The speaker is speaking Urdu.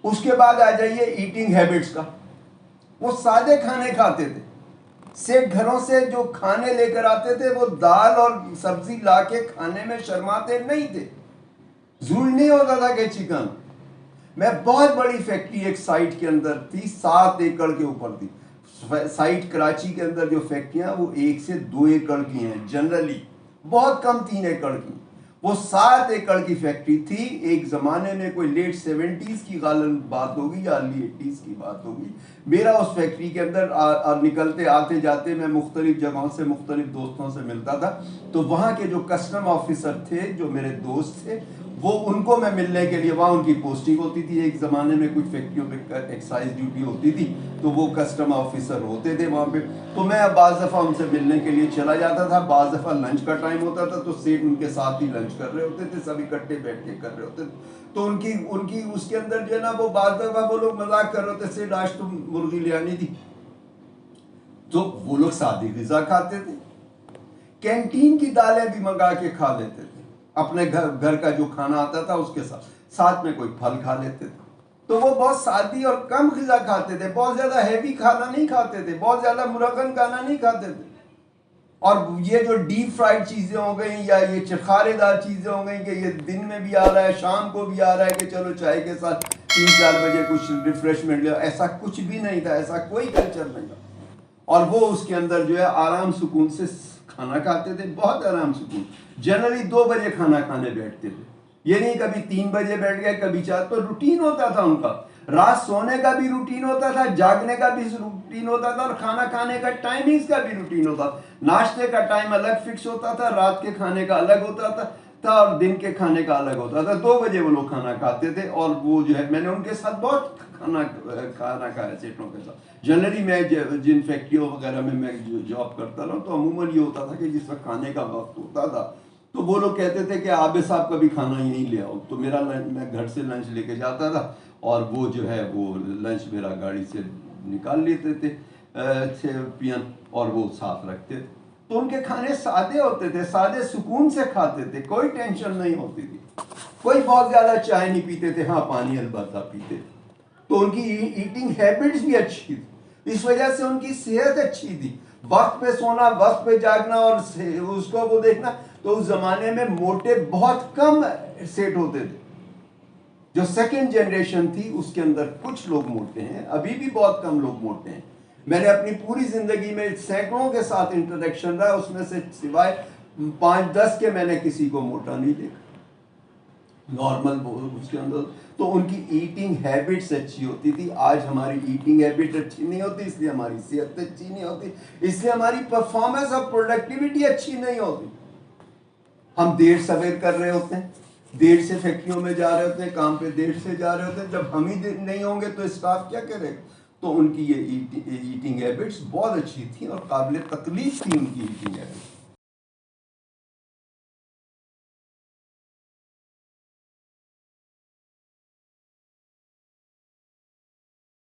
اس کے بعد آ جائیے ایٹنگ ہیبٹس کا. وہ سادے کھانے کھاتے تھے. سیٹ گھروں سے جو کھانے لے کر آتے تھے وہ دال اور سبزی لا کے کھانے میں شرماتے نہیں تھے. ضروری نہیں ہوتا تھا کہ چکن. میں بہت بڑی فیکٹری ایک سائٹ کے اندر تھی, 7 ایکڑ کے اوپر تھی. سائٹ کراچی کے اندر جو فیکٹریاں وہ 1 سے 2 ایکڑ کی ہیں, جنرلی بہت کم 3 ایکڑ کی. وہ 7 ایکڑ کی فیکٹری تھی. ایک زمانے میں کوئی لیٹ 70s کی غالباً بات ہوگی یا ارلی 80s کی بات ہوگی. میرا اس فیکٹری کے اندر نکلتے آتے جاتے میں مختلف جگہوں سے مختلف دوستوں سے ملتا تھا. تو وہاں کے جو کسٹم آفیسر تھے جو میرے دوست تھے, وہ ان کو میں ملنے کے لیے, وہاں ان کی پوسٹنگ ہوتی تھی. ایک زمانے میں کچھ فیکٹریوں پہ ایکسائز ڈیوٹی ہوتی تھی تو وہ کسٹم آفیسر ہوتے تھے وہاں پہ. تو میں بعض دفعہ ان سے ملنے کے لیے چلا جاتا تھا. بعض دفعہ لنچ کا ٹائم ہوتا تھا تو سیٹ ان کے ساتھ ہی لنچ کر رہے ہوتے تھے, سب اکٹھے بیٹھ کے کر رہے ہوتے تھے. تو ان کی اس کے اندر جو ہے نا, وہ بعض دفعہ وہ لوگ مذاق کر رہے ہوتے, سیٹ آج تم مرغی لے آنی تھی. تو وہ لوگ سادی غذا کھاتے تھے. کینٹین کی دالیں بھی منگا کے کھا لیتے تھے. اپنے گھر کا جو کھانا آتا تھا اس کے ساتھ میں کوئی پھل کھا لیتے تھے. تو وہ بہت سادی اور کم غذا کھاتے تھے. بہت زیادہ ہیوی کھانا نہیں کھاتے تھے, بہت زیادہ مرغن کھانا نہیں کھاتے تھے. اور یہ جو ڈیپ فرائیڈ چیزیں ہو گئیں یا یہ چرخارے دار چیزیں ہو گئیں کہ یہ دن میں بھی آ رہا ہے, شام کو بھی آ رہا ہے کہ چلو چائے کے ساتھ 3-4 بجے کچھ ریفریشمنٹ لے, ایسا کچھ بھی نہیں تھا. ایسا کوئی کلچر نہیں تھا. اور وہ اس کے اندر جو ہے آرام سکون سے کھانا کھاتے تھے, بہت آرام سکون. جنرلی 2 بجے کھانا کھانے بیٹھتے تھے. یہ نہیں کبھی 3 بجے بیٹھ گئے کبھی 4. تو روٹین ہوتا تھا ان کا. رات سونے کا بھی روٹین ہوتا تھا, جاگنے کا بھی روٹین ہوتا تھا, اور کھانا کھانے کا ٹائمنگز کا بھی روٹین ہوتا تھا. ناشتے کا ٹائم الگ فکس ہوتا تھا, رات کے کھانے کا الگ ہوتا تھا اور دن کے کھانے کا الگ ہوتا تھا. 2 بجے وہ لوگ کھانا کھاتے تھے. اور وہ جو ہے میں نے ان کے ساتھ بہت کھانا کھایا سیٹوں کے ساتھ. جنرلی میں جن فیکٹریوں وغیرہ میں جاب کرتا رہا تو عموماً یہ ہوتا تھا کہ جس وقت کھانے کا وقت ہوتا تھا تو وہ لوگ کہتے تھے کہ عابد صاحب کا بھی کھانا یہیں لے آؤ. تو میرا میں گھر سے لنچ لے کے جاتا تھا اور وہ جو ہے وہ لنچ میرا گاڑی سے نکال لیتے تھے پین, اور وہ ساتھ رکھتے تھے. تو ان کے کھانے سادے ہوتے تھے, سادے سکون سے کھاتے تھے, کوئی ٹینشن نہیں ہوتی تھی. کوئی بہت زیادہ چائے نہیں پیتے تھے, ہاں پانی البتہ پیتے تھے. تو ان کی ایٹنگ ہیبٹس بھی اچھی تھی. اس وجہ سے ان کی صحت اچھی تھی. وقت پہ سونا, وقت پہ جاگنا اور اس کو وہ دیکھنا. تو اس زمانے میں موٹے بہت کم سیٹ ہوتے تھے. جو سیکنڈ جنریشن تھی اس کے اندر کچھ لوگ موٹے ہیں, ابھی بھی بہت کم لوگ موٹے ہیں. میں نے اپنی پوری زندگی میں سینکڑوں کے ساتھ انٹریکشن رہا, اس میں سے سوائے 5-10 کے میں نے کسی کو موٹا نہیں دیکھا. نارمل اس کے اندر. تو ان کی ایٹنگ ہیبٹس اچھی ہوتی تھی. آج ہماری ایٹنگ ہیبٹ اچھی نہیں ہوتی, اس لیے ہماری صحت اچھی نہیں ہوتی, اس لیے ہماری پرفارمنس اور پروڈکٹیوٹی اچھی نہیں ہوتی. ہم دیر سویر کر رہے ہوتے ہیں, دیر سے فیکٹریوں میں جا رہے ہوتے ہیں, کام پہ دیر سے جا رہے ہوتے ہیں. جب ہم ہی نہیں ہوں گے تو اسٹاف کیا کرے گا؟ تو ان کی یہ ایٹنگ ہیبٹس بہت اچھی تھیں اور قابل تکلیف تھی ان کی ایٹنگ ہیبٹس.